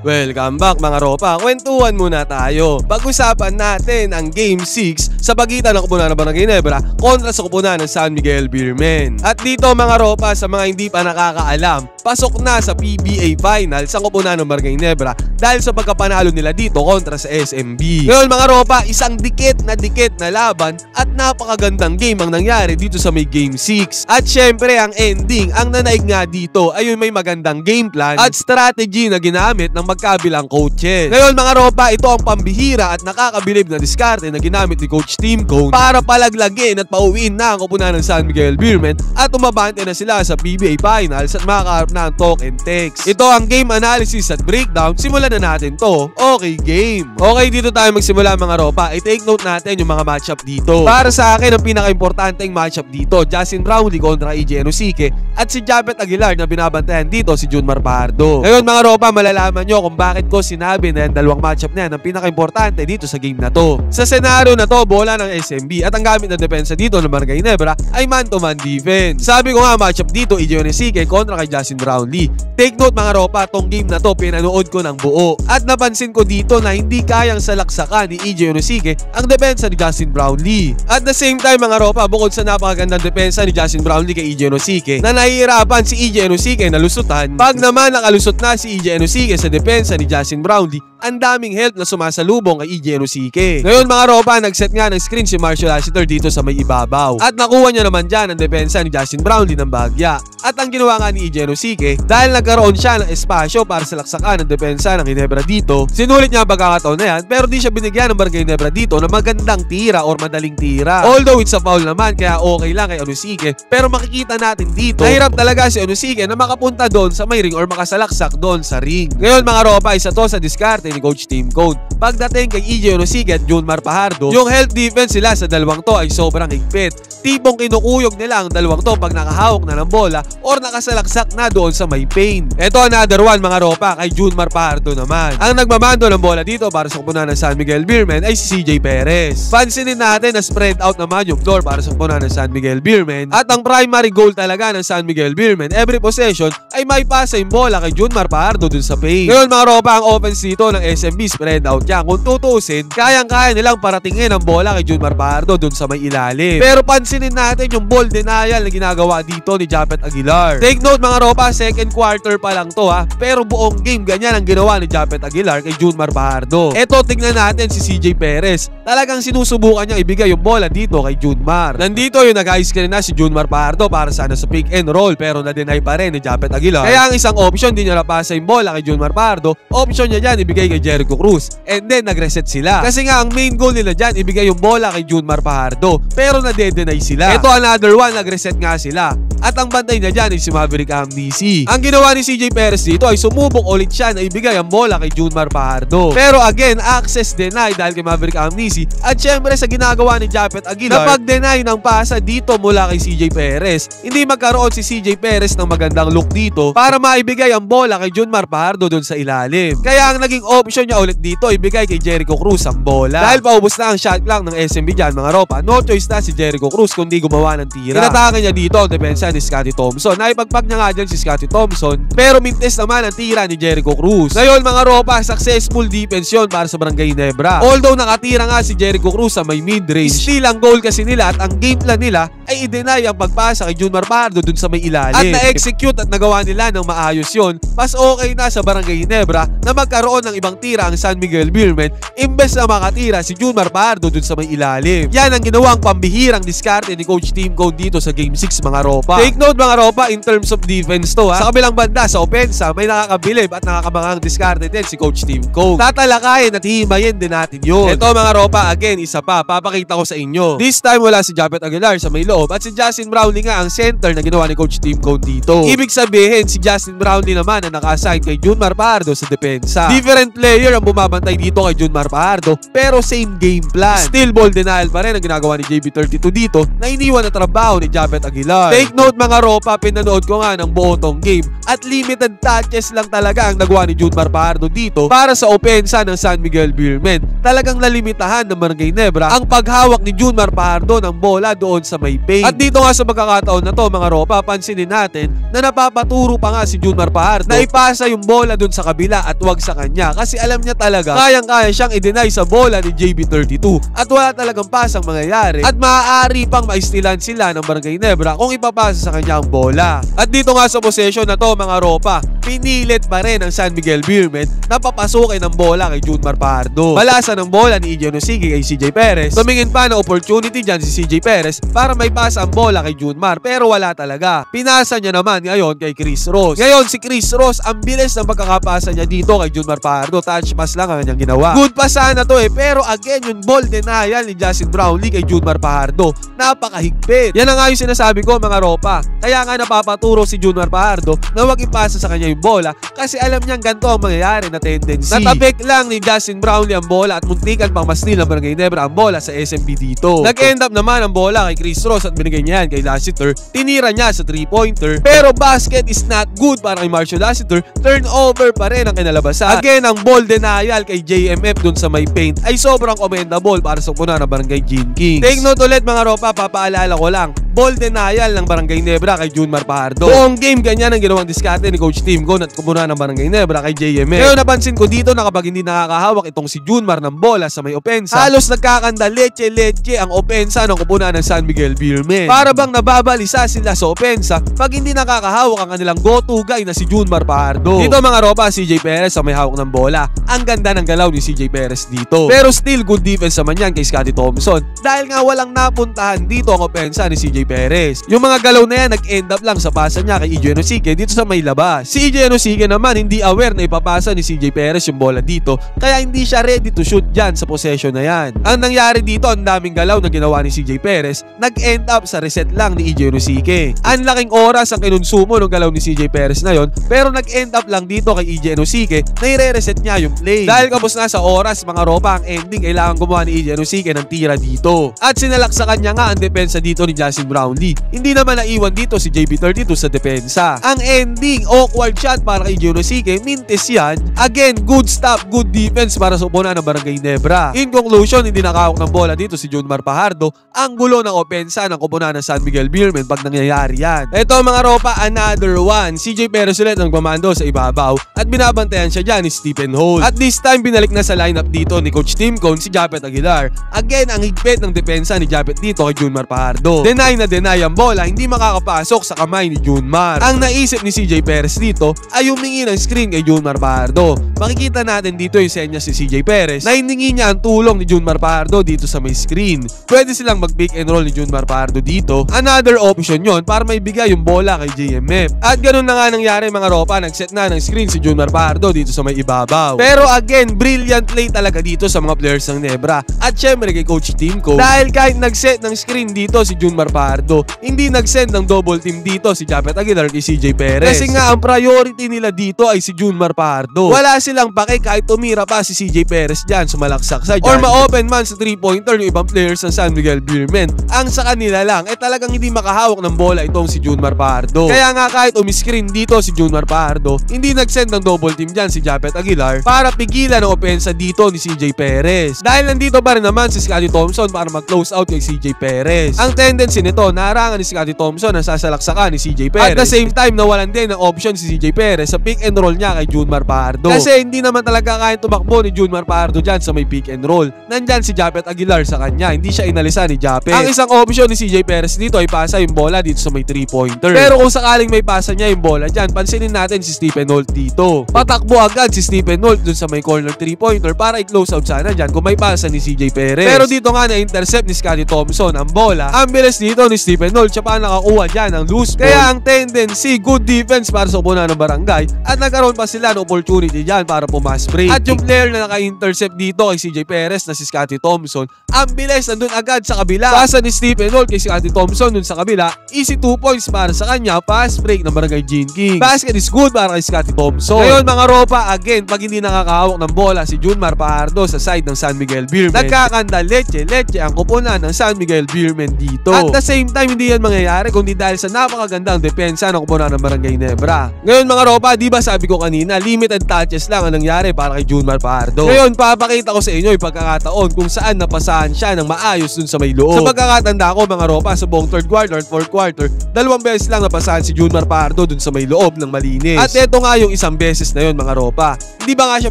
Welcome back mga ropa, kwentuhan muna tayo. Pag-usapan natin ang Game 6 sa pagitan ng Koponan ng Barangay Ginebra kontra sa Koponan ng San Miguel Beermen. At dito mga ropa, sa mga hindi pa nakakaalam, pasok na sa PBA Finals ang Koponan ng Barangay Ginebra dahil sa pagkapanalo nila dito kontra sa SMB. Ngayon mga ropa, isang dikit na laban at napakagandang game ang nangyari dito sa may Game 6. At syempre ang ending, ang nanaig nga dito ay may magandang game plan at strategy na ginamit ng magkabilang coaches. Ngayon mga ropa, ito ang pambihira at nakakabilib na diskarte na ginamit ni Coach Tim Cone para palaglagin at pauwiin na ang Koponan ng San Miguel Beermen at umabante na sila sa PBA Finals at makakaharap na ang talk and text. Ito ang game analysis at breakdown. Simulan na natin to. Okay game. Okay, dito tayo magsimula mga ropa. I-take note natin yung mga matchup dito. Para sa akin, ang pinaka-importanteng matchup dito, Justin Brownlee kontra EJ Enosike at si Japet Aguilar na binabantayan dito si Junmar Fajardo. Ngayon mga ropa, malalaman nyo kung bakit ko sinabi na yung dalawang matchup na yan ang pinaka-importante dito sa game na to. Sa senaryo na to, bola ng SMB at ang gamit na depensa dito ng Barangay Ginebra ay man-to-man defense. Sabi ko nga, matchup dito, EJ Enosike kontra kay Justin Brownlee. Take note mga ropa, tong game na to pinanood ko ng buo at napansin ko dito na hindi kayang salaksakan ni EJ Enosike ang depensa ni Justin Brownlee. At the same time mga ropa, bukod sa napakagandang depensa ni Justin Brownlee kay EJ Enosike na nahihirapan si EJ Enosike na lusutan, pag naman nakalusot na si EJ Enosike sa depensa ni Justin Brownlee, ang daming help na sumasalubong kay EJ Enosike. Ngayon mga ropa, nagset nga ng screen si Marshall Lassiter dito sa may ibabaw at nakuha niya naman dyan ang depensa ni Justin Brownlee ng bahagya. At ang ginawa nga ni EJ Enosike, dahil nagkaroon siya ng espasyo para salaksakan ang depensa ng Ginebra dito, sinulit niya ang pagkakataon na yan pero di siya binigyan ng Barangay Ginebra dito na magandang tira or madaling tira. Although it's a foul naman kaya okay lang kay Enosike, pero makikita natin dito nahirap talaga si Enosike na makapunta doon sa may ring or makasalaksak doon sa ring. Ngayon mga ropa, isa to sa diskarte ni Coach Tim Cone. Pagdating kay EJ Enosike at Junmar Fajardo, yung health defense sila sa dalawang to ay sobrang higpit. Tipong kinukuyog nila ang dalawang to pag nakahawak na ng bola or nakasalaksak na doon sa may pain. Ito another one mga ropa, kay Junmar Fajardo naman. Ang nagmamando ng bola dito para sa Koponan ng San Miguel Beermen ay si CJ Perez. Pansinin natin na spread out naman yung floor para sa Koponan ng San Miguel Beermen at ang primary goal talaga ng San Miguel Beermen every possession ay may pasa yung bola kay Junmar Fajardo dun sa pain. Ngayon mga ropa, ang offense dito ng SMB spread out yan. Kung tutusin, kayang-kaya nilang paratingin ang bola kay Junmar Fajardo dun sa may ilalim. Pero pansinin natin yung ball denial na ginagawa dito ni Japet Aguilar. Take note mga ropa, second quarter pa lang to ha, pero buong game ganyan ang ginawa ni Japet Aguilar kay Junmar Fajardo. Eto, tignan natin si CJ Perez. Talagang sinusubukan niyang ibigay yung bola dito kay Junmar. Nandito yung nag-high screen na si Junmar Fajardo para sana sa pick and roll pero na-deny pa rin ni Japet Aguilar. Kaya ang isang option, di niya napasa yung bola kay Junmar Fajardo. Option niya dyan, ibigay kay Jericho Cruz. And then nag-reset sila. Kasi nga ang main goal nila dyan, ibigay yung bola kay Junmar Fajardo. Pero na-deny sila. Ito another one, nag-reset nga sila. At ang bantay na dyan ay si Maverick Amnesia. Ang ginawa ni CJ Perez dito ay sumubok ulit siya na ibigay ang bola kay Junmar Fajardo. Pero again, access denied dahil kay Maverick Amnesia. At syempre sa ginagawa ni Japet Aguilar, na pag-deny ng pasa dito mula kay CJ Perez, hindi magkaroon si CJ Perez ng magandang look dito para maibigay ang bola kay Junmar Fajardo dun sa ilalim. Kaya ang naging option niya ulit dito, ibigay kay Jericho Cruz ang bola. Dahil paubos na ang shot clock ng SMB dyan mga ropa, no choice na si Jericho Cruz kundi gumawa ng tira. Inatake niya dito ang depensa ni Scotty Thompson. Naipagpag niya nga dyan si Scotty Thompson, pero mintes naman ang tira ni Jericho Cruz. Ngayon mga ropa, successful defense yun para sa Barangay Ginebra. Although nakatira nga si Jericho Cruz sa may mid-range, still ang goal kasi nila at ang game plan nila ay i-deny ang pagpasa kay Junmar Fajardo dun sa may ilalim. At na-execute at nagawa nila ng maayos yun. Mas okay na sa Barangay Ginebra na magkaroon ng ibang tira ang San Miguel Beermen imbes na makatira si Junmar Fajardo dun sa may ilalim. Yan ang ginawang pambihirang diskarte ni Coach Tim Cone dito sa Game 6 mga ropa. Take note mga ropa, in terms of defense to ha. Sa kabilang banda, sa opensa, may nakakabilib at nakakabangang diskarte din si Coach Tim Cone. Tatalakayin at hihimayin din natin yun. Ito mga ropa, again, isa pa, papakita ko sa inyo. This time wala si Japet Aguilar sa may loob at si Justin Brownlee nga ang center na ginawa ni Coach Tim Cone dito. Ibig sabihin, si Justin Brownlee naman ang naka-assign kay Junmar Fajardo sa depensa. Different player ang bumabantay dito kay Junmar Fajardo pero same game plan. Still ball denial pa rin ang ginagawa ni JB32 dito na iniwan na trabaho ni Japet Aguilar. Take note mga ropa, pinanood ko nga ng buo tong game at limited touches lang talaga ang nagawa ni Junmar Fajardo dito para sa opensa ng San Miguel Beermen. Talagang nalimitahan ng Barangay Ginebra ang paghawak ni Junmar Fajardo ng bola doon sa may paint. At dito nga sa pagkakataon na to mga ropa, pansinin natin na napapaturo pa nga si Junmar Fajardo na ipasa yung bola dun sa kabila at wag sa kanya kasi alam niya talaga kayang-kaya siyang i-deny sa bola ni JB32 at wala talagang pasang mangyayari at maaari pang maistilan sila ng Barangay Nebra kung ipapasa sa kanya ang bola. At dito nga sa possession na to mga ropa, pinilit pa rin ang San Miguel Beermen na papasukin ng bola kay Junmar Fajardo. Balasa ng bola ni Iggy Onosigi kay CJ Perez. Tumingin pa ng opportunity dyan si CJ Perez para may pasa ang bola kay Junmar pero wala talaga. Pinasa niya naman ngayon kay Chris Ross. Ngayon si Chris Ross, ang bilis ng pagkakapasa niya dito kay Junmar Fajardo. Touch pass lang ang kanyang ginawa. Good pass sana to pero again yung ball denial ni Justin Brownlee kay Junmar Fajardo. Napakahigpit. Yan na nga yung sinasabi ko mga ropa. Kaya nga napapaturo si Junmar Fajardo na wag ipasa sa kanya yung bola kasi alam niyang ganito ang mangyayari na tendency. Natapik lang ni Justin Brownlee ang bola at muntikan pang masnil ng Barangay Nebra ang bola sa SMB dito. Nag-end up naman ang bola kay Chris Ross at binigay niya yan kay Lassiter. Tinira niya sa 3-pointer pero basket is not good para kay Marshall Lassiter. Turnover pa rin ang kinalabasan. Again, ang ball denial kay JMF dun sa may paint ay sobrang commendable para sa puna ng Barangay Gene Kings. Take note ulit mga ropa, papaalala ko lang. Ball denial ng Barangay Nebra kay Junmar Fajardo. Buong game ganyan ang ginawang diskarte ni Coach Tim Gon at kumuna ng Barangay Nebra kay JMF. Ngayon napansin ko dito na kapag hindi nakakahawak itong si Junmar ng bola sa may opensa, halos nagkakanda leche ang opensa ng kupuna ng San Miguel Beermen. Para bang nababalisa sila sa opensa pag hindi nakakahawak ang kanilang go-to guy na si Junmar Fajardo. Dito mga ropa, CJ Perez ang may hawak ng bola. Ang ganda ng galaw ni CJ Perez dito. Pero still good defense naman yan kay Scottie Thompson dahil nga walang napuntahan dito ang opensa ni CJ Perez. Yung mga galaw na yan nag-end up lang sa pasa niya kay Iggy Onosigi dito sa may labas. Si Iggy Onosigi naman hindi aware na ipapasa ni CJ Perez yung bola dito kaya hindi siya ready to shoot dyan sa possession na yan. Ang nangyari dito, ang daming galaw na ginawa ni CJ Perez nag-end up sa reset lang ni Iggy Onosigi. Ang laking oras ang kinonsumo ng galaw ni CJ Perez na yon pero nag-end up lang dito kay Iggy Onosigi na i-reset niya yung play. Dahil kapos na sa oras mga ropa, ang ending kailangan gumawa ni Iggy Onosigi ng tira dito. At sinalak sa kanya nga ang depensa dito ni Justin Brownlee. Hindi naman naiwan dito si JB32 sa depensa. Ang ending, awkward shot para kay Iggy Onosigi, mintis yan. Again, good stop, good defense para sa opona ng Barangay Nebra. In conclusion, hindi nakahawak ng bola dito si Junmar Fajardo. Ang gulo ng opensa ng opona ng San Miguel Beermen pag nangyayari yan. Ito mga ropa, another one. CJ Perez ulit ang bumando sa ibabaw at binabantayan siya dyan ni Stephen Holt. At this time, binalik na sa lineup dito ni Coach Tim Cone si Japet Aguilar. Again, ang higpit ng depensa ni Japet dito kay Junmar Fajardo. Deny na deny ang bola, hindi makakapasok sa kamay ni Junmar. Ang naisip ni CJ Perez dito ay humingi ng screen kay Junmar Fajardo. Makikita natin dito yung senyas si CJ Perez na hiningi niya ang tulong ni Junmar Fajardo dito sa may screen. Pwede silang mag-pick and roll ni Junmar Fajardo dito. Another option yon para maibigay yung bola kay JMF. At ganun na nga nangyari mga ropa, nag-set na ng screen si Junmar Fajardo dito sa may ibabaw. Pero again, brilliant play talaga dito sa mga players ng Nebra. At syempre kay Coach Tim Cone dahil kahit nag-set ng screen dito si Junmar Fajardo, hindi nag-send ng double team dito si Japet Aguilar kay CJ Perez. Kasi nga ang priority nila dito ay si Junmar Fajardo. Wala silang pake kahit tumira pa si CJ Perez dyan, sumalaksak sa dyan, or ma-open man sa 3-pointer yung ibang players ng San Miguel Beermen. Ang sa kanila lang talagang hindi makahawak ng bola itong si Junmar Fajardo. Kaya nga kahit umiscreen dito si Junmar Fajardo, hindi nag-send ng double team dyan si Japet Aguilar para pigilan ang opensa dito ni CJ Perez. Dahil nandito pa rin naman si Scottie Thompson para mag-close out kay CJ Perez. Ang tendency nito, narangan ni Scottie Thompson ang sasalaksakan ni CJ Perez. At the same time, nawalan din ng option si CJ Perez sa pick and roll niya kay Junmar Fajardo. Kasi hindi naman talaga kaya tumakbo ni Junmar Fajardo dyan sa may pick and roll. Nandyan si Japet Aguilar sa kanya, hindi siya inalisa ni Japet. Ang isang option ni CJ Perez dito ay pasa yung bola dito sa may 3-pointer. Pero kung sakaling may pasa niya yung bola dyan, pansinin natin si Stephen Holt dito. Patakbo agad si Stephen Holt dun sa may corner 3-pointer para i-close out sana dyan kung may pasa ni CJ Perez. Pero dito nga na-intercept ni Scottie Thompson ang bola. Ang bilis dito ni Stephen Holt, siya pa nakakuha dyan ng loose ball. Kaya ang tendency, good defense para sa opona ng Barangay at nagkaroon pa sila ng opportunity dyan para pumas break. At yung player na naka-intercept dito kay CJ Perez na si Scottie Thompson, ang bilis nandun agad sa kabila. Pasa ni Stephen Holt kay Scottie Thompson dun sa kabila, easy 2 points para sa kanya, fast break ng Barangay Gene Kings. Basket is good para kay Scottie Thompson. Ngayon mga ropa, again, pag hindi na nga nakakahawak ng bola si Junmar Fajardo sa side ng San Miguel Beermen. Nagkakanda leche ang koponan ng San Miguel Beermen dito. At the same time, hindi yan mangyayari kundi dahil sa napakagandang depensa ng koponan ng Barangay Nebra. Ngayon mga ropa, di ba sabi ko kanina, limited touches lang ang nangyari para kay Junmar Fajardo. Ngayon, papakita ko sa inyo yung pagkakataon kung saan napasahan siya ng maayos dun sa may loob. Sa pagkakatanda ko mga ropa, sa buong 3rd quarter at 4th quarter, 2 beses lang napasahan si Junmar Fajardo dun sa may loob ng malinis. At eto nga yung isang beses na yun mga ropa. Hindi ba nga siya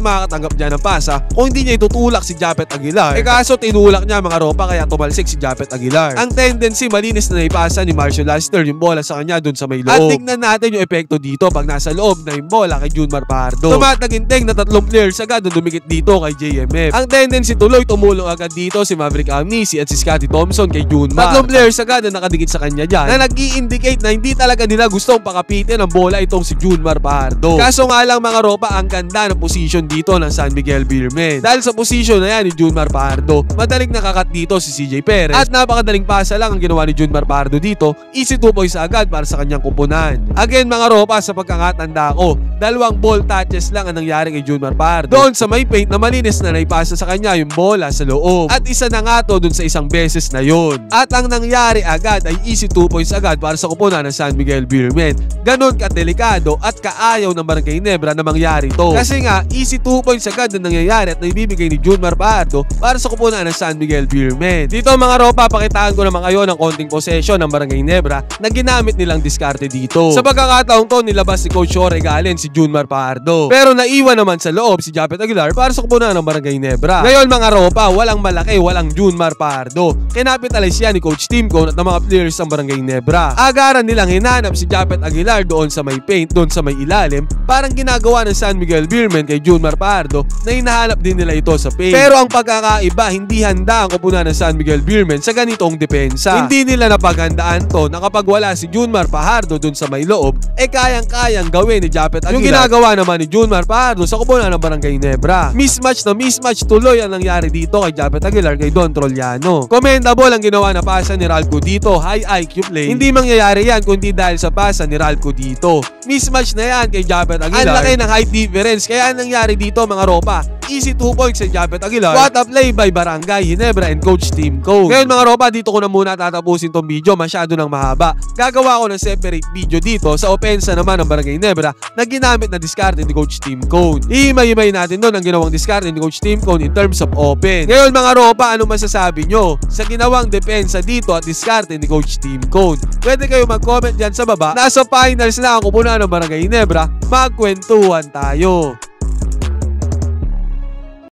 makakatanggap niya ng pasa kung hindi niya itutulak si Japet Aguilar? Kaso tinulak niya mga ropa kaya tumalsik si Japet Aguilar. Ang tendency, malinis na naipasa ni Marcio Laster yung bola sa kanya dun sa may loob. At tignan natin yung epekto dito pag nasa loob na yung bola kay Junmar Fajardo. Tumataginteng na 3 players agad na dumikit dito kay JMF. Ang tendency tuloy tumulong agad dito si Maverick Amnisi at si Scotty Thompson kay Junmar. 3 players agad na nakadikit sa kanya dyan na nag-i-indicate na hindi talaga nila gustong pakapitin ang bola itong si Junmar Fajardo. Kaso nga lang mga ropa, ang ganda ng position dito ng San Miguel Beermen. Dahil sa position na yan ni Junmar Fajardo, madaling nakakat dito si CJ Perez at napakadaling pasa lang ang ginawa ni Junmar Fajardo dito. Easy 2 points agad para sa kanyang kupunan. Again mga ropa, sa pagkakatanda ko, 2 ball touches lang ang nangyari kay Junmar Fajardo doon sa may paint na malinis na naipasa sa kanya yung bola sa loob. At isa na nga to dun sa isang beses na yun. At ang nangyari agad ay easy 2 points agad para sa kupunan ng San Miguel Beermen. Ganon kadelikado at kaayaw ng Barangay Nebra na mangyari to. Kasi nga, easy 2 points agad na nangyayari at naibibigay ni Junmar Fajardo para sa kupunan ng San Miguel Beermen. Dito mga ropa, pakitaan ko naman kayo ng konting possession ng Barangay Nebra na ginamit nilang diskarte dito. Sa pagkakataong to, nilabas ni Coach Shore Galen si Junmar Fajardo. Pero naiwan naman sa loob si Japet Aguilar para sa kupunan ng Barangay Nebra. Ngayon mga ropa, walang malaki, walang Junmar Fajardo. Kinapitalize yan ni Coach Tim Cone at ng mga players ng Barangay Nebra. Agaran nilang hinanap si Japet Aguilar doon sa may paint, doon sa may ilalim, parang ginagawa ng San Miguel Beermen kay Junmar Fajardo na hinahanap din nila ito sa paint. Pero ang pagkakaiba, hindi handa ang kupunan ng San Miguel Beermen sa ganitong depensa. Hindi nila napaghandaan to na kapag wala si Junmar Fajardo doon sa may loob, kayang-kayang gawin ni Japet Aguilar yung ginagawa naman ni Junmar Fajardo sa kupunan ng Barangay Nebra. Mismatch na mismatch tuloy ang nangyari dito kay Japet Aguilar kay Don Trollano. Commendable ang ginawa na pasa ni Ralco dito, high IQ play. Hindi mangyayari yan kundi dahil sa pasa ni Ralco dito. Mismatch na yan kay Japet Aguilar. Ang laki ng height difference kaya nangyari dito mga ropa. Easy 2 points kay Japet Aguilar. What a play by Barangay Ginebra and Coach Tim Cone. Ngayon mga ropa, dito ko na muna tatapusin tong video, masyado nang mahaba. Gagawa ko ng separate video dito sa opensa naman ng Barangay Ginebra na ginamit na diskarte ni Coach Tim Cone. Ihimay-himay natin doon ang ginawang diskarte ni Coach Tim Cone in terms of open. Ngayon mga ropa, ano masasabi nyo sa ginawang depensa dito at diskarte ni Coach Tim Cone? Pwede kayo mag-comment dyan sa baba. Nasa finals na ang kupunan ng Barangay Ginebra, magkwentuhan tayo.